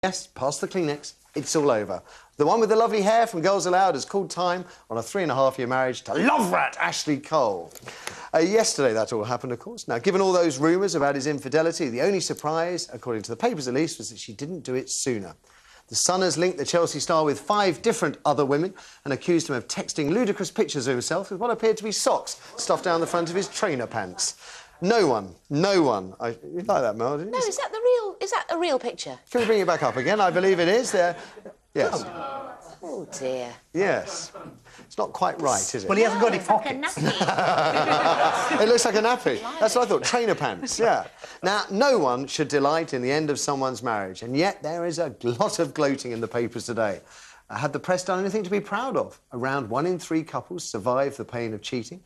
Yes, pass the Kleenex. It's all over. The one with the lovely hair from Girls Aloud has called time on a 3.5-year marriage to love rat Ashley Cole. Yesterday that all happened, of course. Now, given all those rumours about his infidelity, the only surprise, according to the papers at least, was that she didn't do it sooner. The Sun has linked the Chelsea star with 5 different other women and accused him of texting ludicrous pictures of himself with what appeared to be socks stuffed down the front of his trainer pants. No one. You like that, Mel, didn't you? No, is that a real picture? Can we bring it back up again? I believe it is. There. Yes. Oh, dear. Yes. It's not quite right, is it? Well, he hasn't got any pockets. It looks like a nappy. That's what I thought. Trainer pants, yeah. Now, no one should delight in the end of someone's marriage, and yet there is a lot of gloating in the papers today. Had the press done anything to be proud of? Around 1 in 3 couples survive the pain of cheating.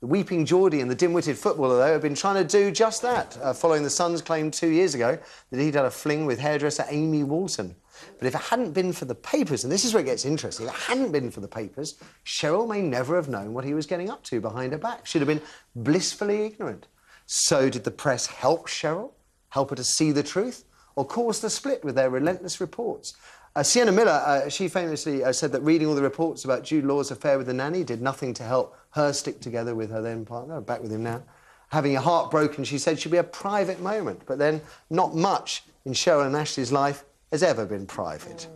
The weeping Geordie and the dim-witted footballer, though, have been trying to do just that, following the Sun's claim 2 years ago that he'd had a fling with hairdresser Amy Walton. But if it hadn't been for the papers, and this is where it gets interesting, if it hadn't been for the papers, Cheryl may never have known what he was getting up to behind her back. She'd have been blissfully ignorant. So did the press help Cheryl? Help her to see the truth? Or cause the split with their relentless reports? Sienna Miller, she famously said that reading all the reports about Jude Law's affair with the nanny did nothing to help her stick together with her then partner, back with him now. Having her heart broken, she said, should be a private moment. But then not much in Cheryl and Ashley's life has ever been private.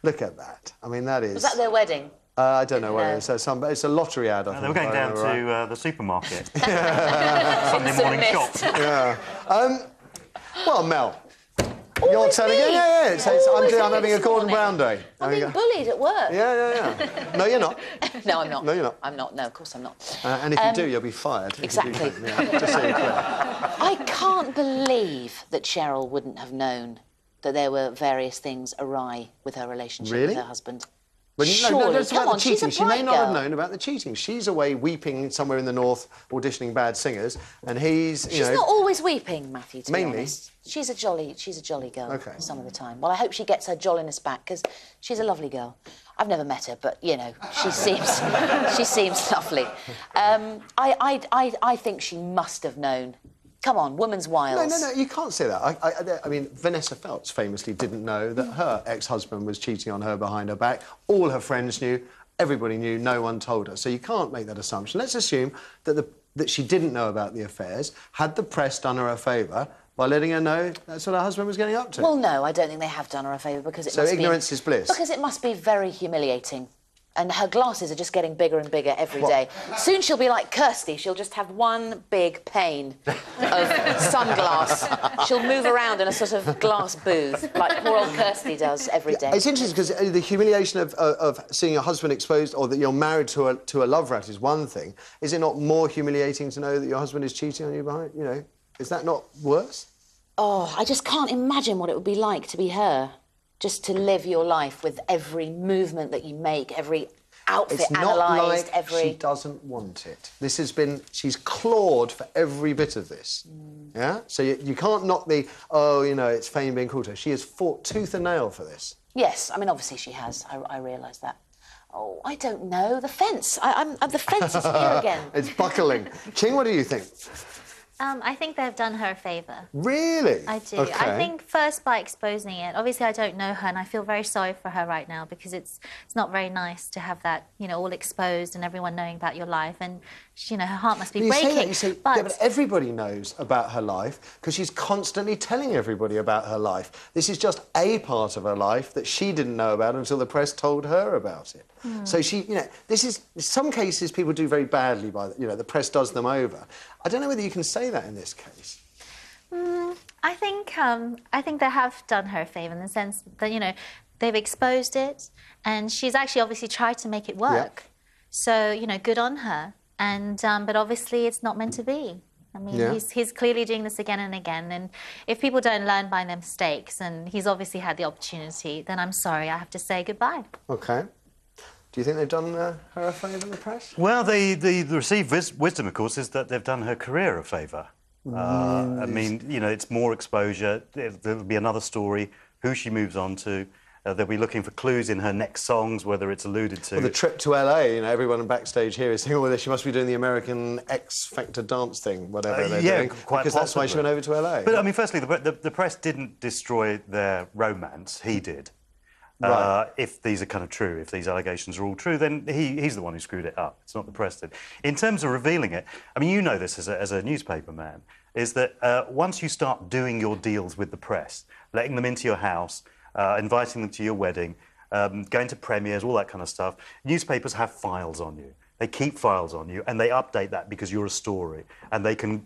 Look at that. I mean, that is... Was that their wedding? I don't know what it is. It's a lottery ad, I think. They were going down to the supermarket. Sunday morning shop. Yeah. Well, Mel... Always You're telling me? Yeah. I'm having a Gordon Brown day. I'm being bullied at work. Yeah. No, you're not. No, I'm not. No, you're not. I'm not. No, of course I'm not. And if you do, you'll be fired. Exactly. Just so you're clear. I can't believe that Cheryl wouldn't have known that there were various things awry with her relationship with her husband. But surely, no, come on, she's a bright She may not girl. have known about the cheating. She's away weeping somewhere in the north, auditioning bad singers, and he's, you know... She's not always weeping, Matthew, to be mainly. honest. She's a jolly girl OK. some of the time. Well, I hope she gets her jolliness back, because she's a lovely girl. I've never met her, but, you know, she seems lovely. I think she must have known. Come on, woman's wiles. No, you can't say that. I mean, Vanessa Feltz famously didn't know that her ex-husband was cheating on her behind her back. All her friends knew, everybody knew, no one told her. So you can't make that assumption. Let's assume that she didn't know about the affairs. Had the press done her a favour by letting her know that's what her husband was getting up to? Well, no, I don't think they have done her a favour, because it must be... So ignorance is bliss? Because it must be very humiliating. And her glasses are just getting bigger and bigger every day. Soon she'll be like Kirsty. She'll just have one big pane of sunglass. She'll move around in a sort of glass booth, like poor old Kirsty does every day. It's interesting, because the humiliation of seeing your husband exposed, or that you're married to a love rat, is one thing. Is it not more humiliating to know that your husband is cheating on you behind... You know, is that not worse? Oh, I just can't imagine what it would be like to be her. Just to live your life with every movement that you make, every outfit analysed, It's not like she doesn't want it. This has been... She's clawed for every bit of this, yeah? So you can't knock the, oh, you know, it's fame being called to her. She has fought tooth and nail for this. Yes, I mean, obviously she has. I realise that. Oh, I don't know. The fence. The fence is here again. It's buckling. Ching, what do you think? I think they've done her a favour. Really? I do. Okay. I think first by exposing it. Obviously, I don't know her, and I feel very sorry for her right now, because it's not very nice to have that, you know, all exposed and everyone knowing about your life, and you know, her heart must be breaking. You say, yeah, but everybody knows about her life because she's constantly telling everybody about her life. This is just a part of her life that she didn't know about until the press told her about it. So she, you know, this is... Some cases people do very badly by, you know, the press does them over. I don't know whether you can say that in this case. I think they have done her a favour in the sense that, you know, they've exposed it, and she's actually obviously tried to make it work. Yeah. So, you know, good on her. And but obviously it's not meant to be. I mean, he's clearly doing this again and again, and if people don't learn by their mistakes, and he's obviously had the opportunity, then I'm sorry, I have to say goodbye. OK. Do you think they've done her a favour in the press? Well, the received wisdom, of course, is that they've done her career a favour. I mean, you know, it's more exposure. There'll be another story, who she moves on to. They'll be looking for clues in her next songs, whether it's alluded to. Well, the trip to LA, you know, everyone backstage here is saying, oh, she must be doing the American X Factor dance thing, whatever they're doing. Quite because that's why she went over to LA. But, I mean, firstly, the press didn't destroy their romance. He did. Right. If these are kind of true, if these allegations are all true, then he's the one who screwed it up. It's not the press did. In terms of revealing it, I mean, you know this as a newspaper man, is that once you start doing your deals with the press, letting them into your house, inviting them to your wedding, going to premieres, all that kind of stuff, newspapers have files on you. They keep files on you, and they update that because you're a story. And they can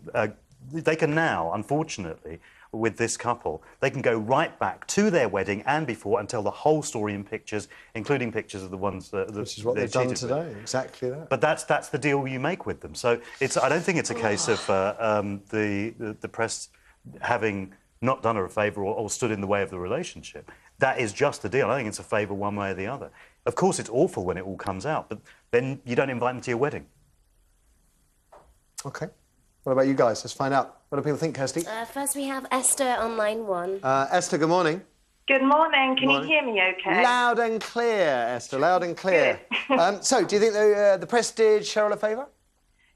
now, unfortunately, with this couple, they can go right back to their wedding and before and tell the whole story in pictures, incless pictures of the ones that which is what they've done today, exactly that. But that's the deal you make with them. So I don't think it's a case of the press having not done her a favour or stood in the way of the relationship. That is just the deal. I think it's a favour one way or the other. Of course, it's awful when it all comes out, but then you don't invite them to your wedding. OK. What about you guys? Let's find out. What do people think, Kirsty? First, we have Esther on line 1. Esther, good morning. Good morning. Can you hear me OK? Loud and clear, Esther, loud and clear. So, do you think the press did Cheryl a favour?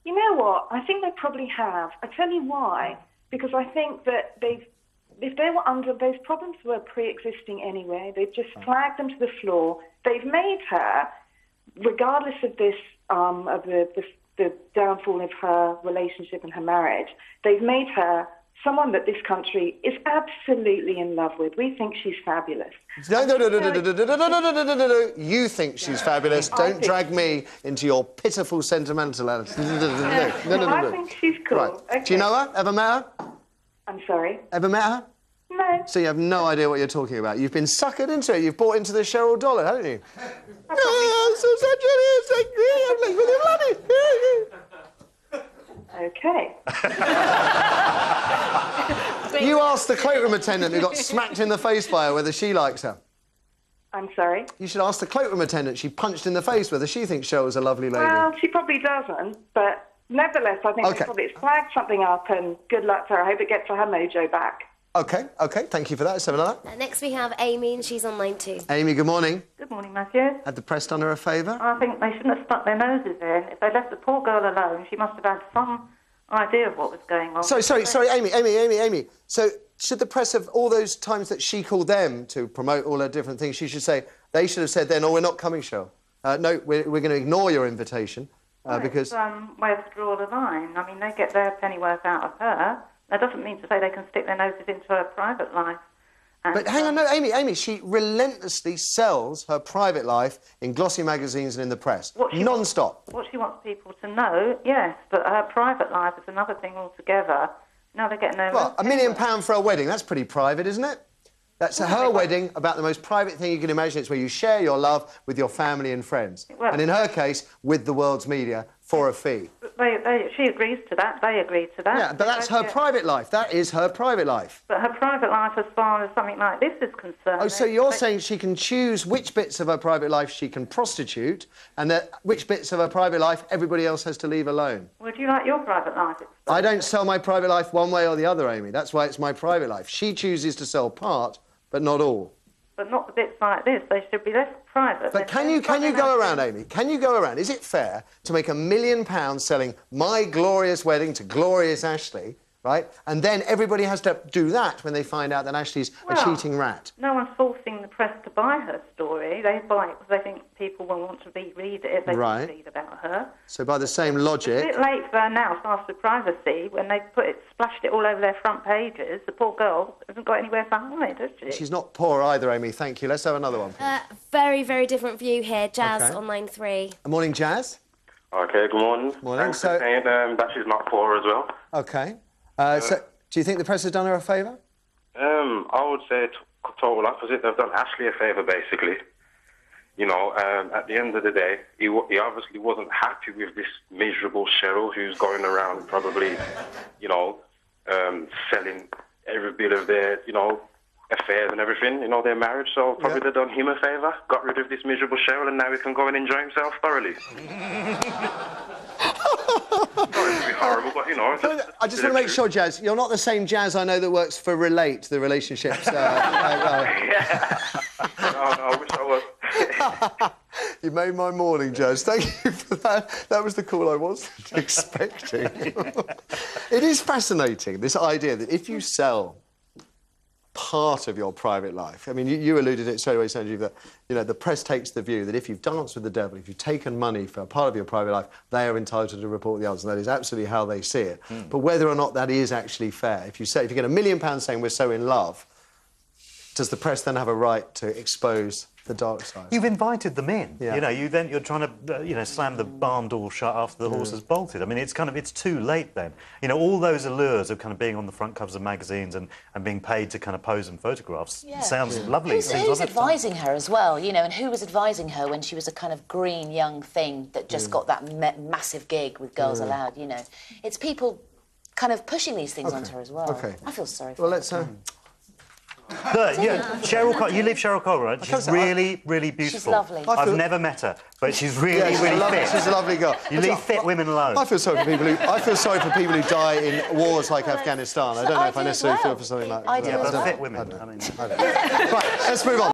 You know what? I think they probably have. I tell you why. Because I think that if they were under, those problems were pre-existing anyway. They've just flagged them to the floor. They've made her, regardless of this, of the downfall of her relationship and her marriage, they've made her someone that this country is absolutely in love with. We think she's fabulous. No. You think she's fabulous. Don't drag me into your pitiful sentimentality. No. I think she's cool. Right. Okay. Do you know her? Ever met her? I'm sorry? Ever met her? No. So you have no idea what you're talking about. You've been suckered into it. You've bought into the Cheryl dollar, haven't you? OK. You asked the cloakroom attendant who got smacked in the face by her whether she likes her. I'm sorry? You should ask the cloakroom attendant she punched in the face whether she thinks Cheryl's a lovely lady. Well, she probably doesn't, but nevertheless, I think it's flagged something up, and good luck to her. I hope it gets her mojo back. OK, thank you for that. Let's have another. Next, we have Amy, and she's on line 2. Amy, good morning. Good morning, Matthew. Had the press done her a favour? I think they shouldn't have stuck their noses in. If they left the poor girl alone, she must have had some idea of what was going on. Sorry, Amy. So should the press have, all those times that she called them to promote all her different things, they should have said then, oh, we're not coming, Cheryl. No, we're going to ignore your invitation because... It's where to draw the line. I mean, they get their pennyworth out of her. That doesn't mean to say they can stick their noses into her private life. And, but hang on, no, Amy, she relentlessly sells her private life in glossy magazines and in the press, non-stop. What she wants people to know, yes, but her private life is another thing altogether. Now they're getting their... Well, £1 million for a wedding, that's pretty private, isn't it? That's her wedding, about the most private thing you can imagine. It's where you share your love with your family and friends. Well, and in her case, with the world's media, for a fee. She agrees to that. They agree to that. Yeah, but that's her private life. That is her private life. But her private life, as far as something like this is concerned... Oh, so you're saying she can choose which bits of her private life she can prostitute and that which bits of her private life everybody else has to leave alone? Would you like your private life? I don't sell my private life one way or the other, Amy. That's why it's my private life. She chooses to sell part, but not all. But not the bits like this. They should be less private. But can you go around, Amy? Can you go around? Is it fair to make £1 million selling My Glorious Wedding to Glorious Ashley, right? And then everybody has to do that when they find out that Ashley's a cheating rat? No one's forcing the press to buy her story. They buy it because they think people will want to read it if they can read about her. So by the same logic... It's a bit late for her now to ask for privacy when they splashed it all over their front pages. The poor girl hasn't got anywhere to hide, has she? She's not poor either, Amy. Thank you. Let's have another one. Very, very different view here. Jazz on line 3. Good morning, Jazz. OK, good morning. Morning. Thanks for saying that she's not poor as well. OK. So do you think the press has done her a favour? I would say total opposite. They've done Ashley a favour, basically. You know, at the end of the day, he obviously wasn't happy with this miserable Cheryl who's going around probably, you know, selling every bit of their, you know, affairs and everything, you know, their marriage. So probably they've done him a favour, got rid of this miserable Cheryl, and now he can go and enjoy himself thoroughly. Sorry to be horrible, but, you know... I just want to make sure, Jazz, you're not the same Jazz I know that works for Relate, the relationships... No, You made my morning, Jazz. Thank you for that. That was the call I wasn't expecting. It is fascinating, this idea that if you sell part of your private life, I mean, you alluded to it straight away, Sanjeev, that, you know, the press takes the view that if you've danced with the devil, if you've taken money for a part of your private life, they are entitled to report the others, and that is absolutely how they see it. But whether or not that is actually fair, if you get £1 million saying we're so in love, does the press then have a right to expose the dark side? You've invited them in. Yeah. You know, you're trying to, slam the barn door shut after the horse has bolted. I mean, it's too late then. You know, all those allures of kind of being on the front covers of magazines and being paid to kind of pose in photographs sounds lovely. Who's advising her as well, you know, and who was advising her when she was a kind of green young thing that just got that massive gig with Girls Aloud, you know? It's people kind of pushing these things onto her as well. Okay. I feel sorry for Well, her. let's... Cheryl Cole, you leave Cheryl Cole, right? She's really, really beautiful. She's lovely. I've never met her, but she's really, really fit. She's a lovely girl. You leave fit women alone. I feel sorry for people who die in wars like Afghanistan. I don't know if I necessarily feel for something like that. I do as well. Fit women. I mean, Right, let's move on.